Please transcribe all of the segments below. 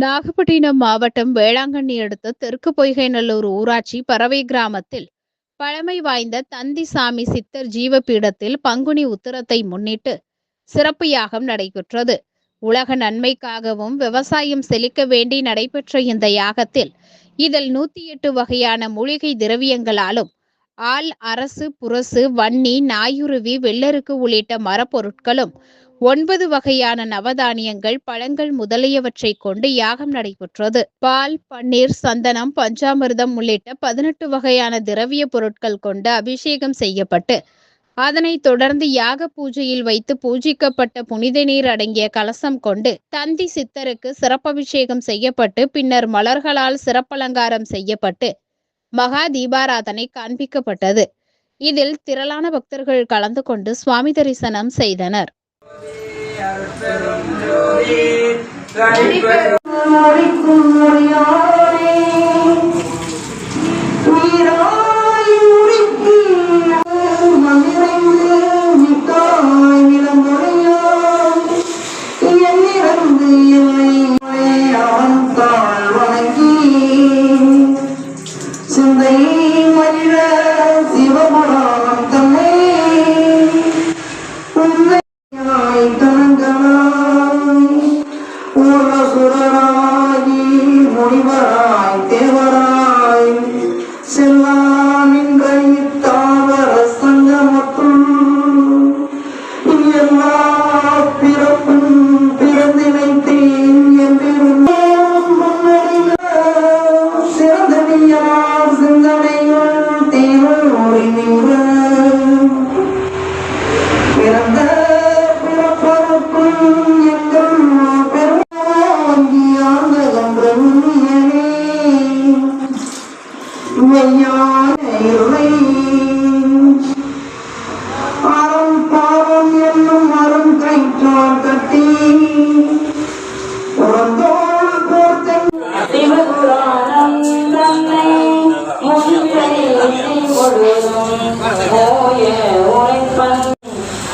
நாகப்பட்டினம் மாவட்டம் வேளாங்கண்ணி அடுத்த தெற்கு பொய்கைநல்லூர் ஊராட்சி பறவை கிராமத்தில் பழமை வாய்ந்த தந்திசாமி சித்தர் ஜீவபீடத்தில் பங்குனி உத்திரத்தை முன்னிட்டு சிறப்பு யாகம் நடைபெற்றது. உலக நன்மைக்காகவும் விவசாயம் செழிக்க வேண்டி நடைபெற்ற இந்த யாகத்தில் இதில் 108 வகையான மூலிகை திரவியங்களாலும் ஆள், அரசு, புரசு, வன்னி, நாயுருவி, வெள்ளருக்கு உள்ளிட்ட மரப்பொருட்களும் 9 வகையான நவதானியங்கள், பழங்கள் முதலியவற்றை கொண்டு யாகம் நடைபெற்றது. பால், பன்னீர், சந்தனம், பஞ்சாமிர்தம் உள்ளிட்ட 18 வகையான திரவிய பொருட்கள் கொண்டு அபிஷேகம் செய்யப்பட்டு அதனைத் தொடர்ந்து யாக பூஜையில் வைத்து பூஜிக்கப்பட்ட புனித நீர் அடங்கிய கலசம் கொண்டு தந்தி சித்தருக்கு சிறப்பபிஷேகம் செய்யப்பட்டு பின்னர் மலர்களால் சிறப்பலங்காரம் செய்யப்பட்டு மகா தீபாராதனை காண்பிக்கப்பட்டது. இதில் திரளான பக்தர்கள் கலந்து கொண்டு சுவாமி தரிசனம் செய்தனர். முனிவராய் தேவராய் செல்லாம் என்ற இத்தாவர சங்கமத்துள் எல்லா பிறப்பும் பிறந்தினைத்தேன் சிறந்தடியார் சிந்தனைகள் தேவல் உரிமைங்க பிறந்த பிறப்பருக்கும் எங்கள் அறம் பாவம் என்னும் அறம் கைற்றால் கட்டி புறந்தோள் போர்த்தன்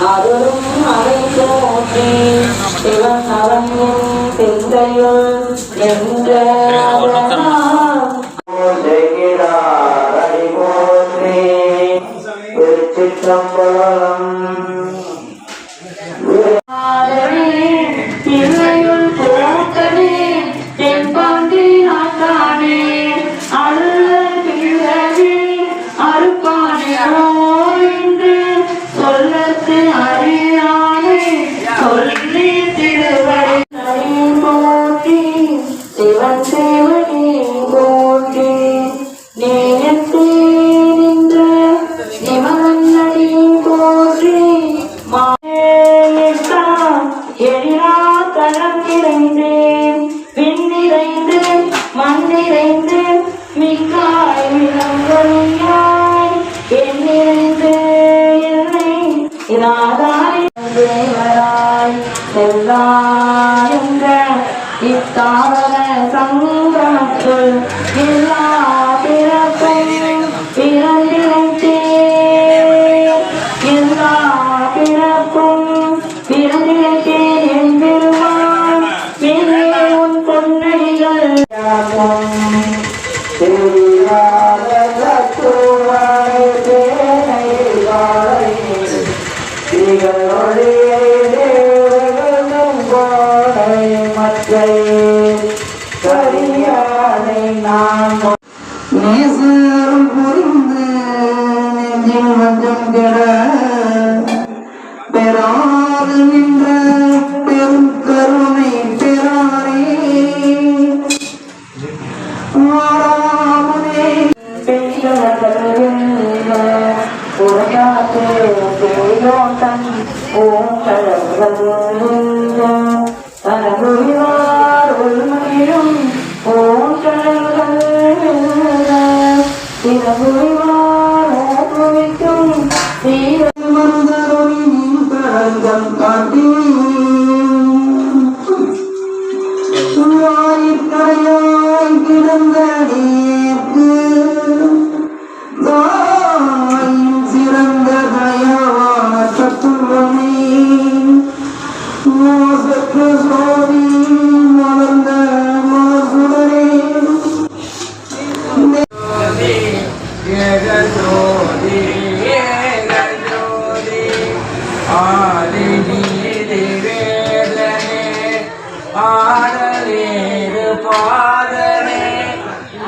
அருளும் அறை தோன்றி சிவன் அவனின் சிந்தையுள் என்ற திரையுள் போக்கனே தென்பாண்டி நாட்டானே அருள் பிறவி அறுப்பானோ என்று சொல்லத்து அறியானே சொல்லி திருவடி போற்றி சிவன் சேவனே போற்றி நேயத்தே நின்ற நிமலன்னடி போற்றி எழிலா தளம் நிறைந்தேன் விண்ணிறைந்து மண்ணிறைந்து மிக்காய் விளங்கொழியாய் எண்ணிறைந்து என்னை இராதாய் தேவராய் செல்லாருங்க இத்தாவர சங்கிரமத்துள் எல்லா பிறப்பையும் பிறந்திழைத்தே எல்லா பிறப்பும் பிறந்திழைத்தே என்பெருமான் மேலே உன் பொன்னடிகள் நேசம் புரிந்து நெஞ்சில் வஞ்சம் கெட பெறாது நின்ற பெரும் கருணை பெறாரே ஆராமுனே உரையாற்றே தேயோட்டன் ஓங்கடங்கள் தனகுரிவார் உள்மையும் ஓங்கடங்கள் தினகுரிவார் ஓங்குவிக்கும் தீர ஆடலேறு பாதனே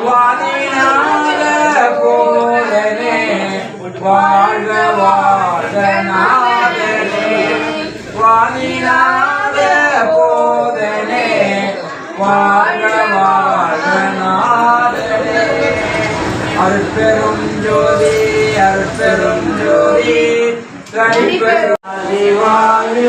வாதிநாத போதனே வாழ்க வாழ்க நாதனே வாதிநாத போதனே வாழ்க வாழ்க நாதனே அருட்பெரும் ஜோதி அருட்பெரும் ஜோதி தனிப்பெரும் சிவாய